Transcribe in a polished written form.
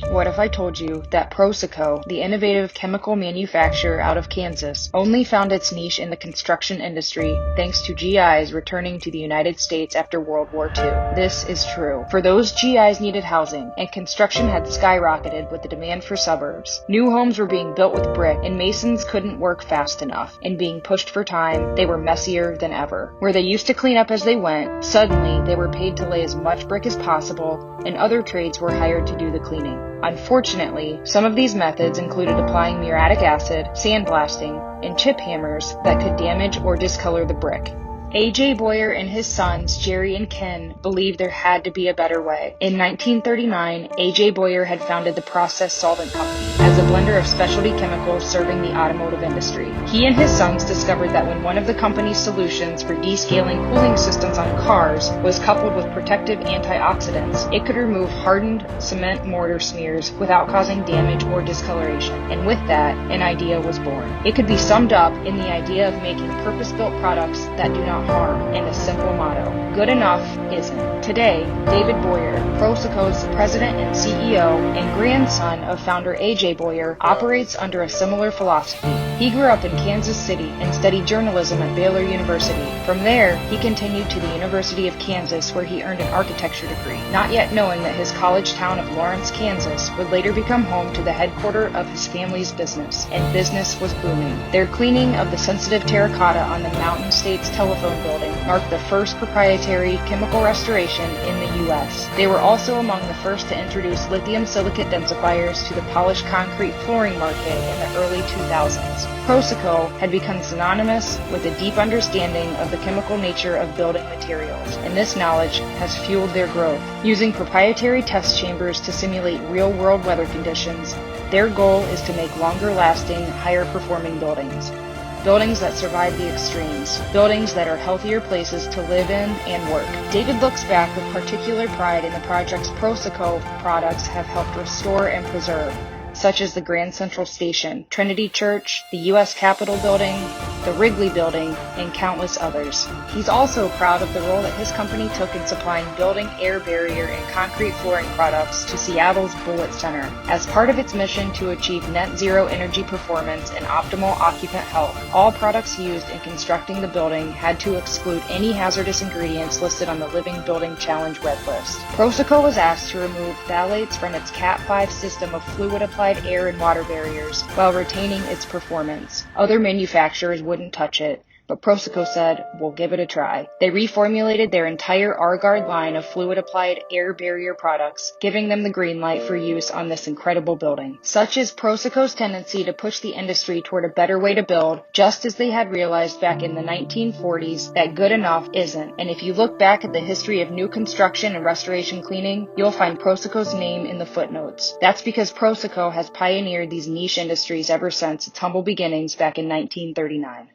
What if I told you that Prosoco, the innovative chemical manufacturer out of Kansas, only found its niche in the construction industry thanks to GIs returning to the United States after World War II? This is true. For those GIs needed housing, and construction had skyrocketed with the demand for suburbs. New homes were being built with brick, and masons couldn't work fast enough. And being pushed for time, they were messier than ever. Where they used to clean up as they went, suddenly they were paid to lay as much brick as possible, and other trades were hired to do the cleaning. Unfortunately, some of these methods included applying muriatic acid, sandblasting, and chip hammers that could damage or discolor the brick. A.J. Boyer and his sons, Jerry and Ken, believed there had to be a better way. In 1939, A.J. Boyer had founded the Process Solvent Company as a blender of specialty chemicals serving the automotive industry. He and his sons discovered that when one of the company's solutions for descaling cooling systems on cars was coupled with protective antioxidants, it could remove hardened cement mortar smears without causing damage or discoloration. And with that, an idea was born. It could be summed up in the idea of making purpose-built products that do not harm, and a simple motto: good enough isn't. Today, David Boyer, Prosoco's president and CEO, and grandson of founder A.J. Boyer, operates under a similar philosophy. He grew up in Kansas City and studied journalism at Baylor University. From there, he continued to the University of Kansas, where he earned an architecture degree, not yet knowing that his college town of Lawrence, Kansas, would later become home to the headquarters of his family's business, and business was booming. Their cleaning of the sensitive terracotta on the Mountain States Telephone Building marked the first proprietary chemical restoration in the U.S. They were also among the first to introduce lithium silicate densifiers to the polished concrete flooring market in the early 2000s. Prosoco had become synonymous with a deep understanding of the chemical nature of building materials, and this knowledge has fueled their growth. Using proprietary test chambers to simulate real-world weather conditions, their goal is to make longer-lasting, higher-performing buildings. Buildings that survive the extremes. Buildings that are healthier places to live in and work. David looks back with particular pride in the projects Prosoco products have helped restore and preserve, such as the Grand Central Station, Trinity Church, the U.S. Capitol Building, the Wrigley Building, and countless others. He's also proud of the role that his company took in supplying building air barrier and concrete flooring products to Seattle's Bullitt Center. As part of its mission to achieve net zero energy performance and optimal occupant health, all products used in constructing the building had to exclude any hazardous ingredients listed on the Living Building Challenge Red List. Prosoco was asked to remove phthalates from its Cat 5 system of fluid-applied air and water barriers while retaining its performance. Other manufacturers wouldn't touch it, but Prosoco said, "We'll give it a try." They reformulated their entire R-Guard line of fluid-applied air barrier products, giving them the green light for use on this incredible building. Such is Prosoco's tendency to push the industry toward a better way to build, just as they had realized back in the 1940s that good enough isn't. And if you look back at the history of new construction and restoration cleaning, you'll find Prosoco's name in the footnotes. That's because Prosoco has pioneered these niche industries ever since its humble beginnings back in 1939.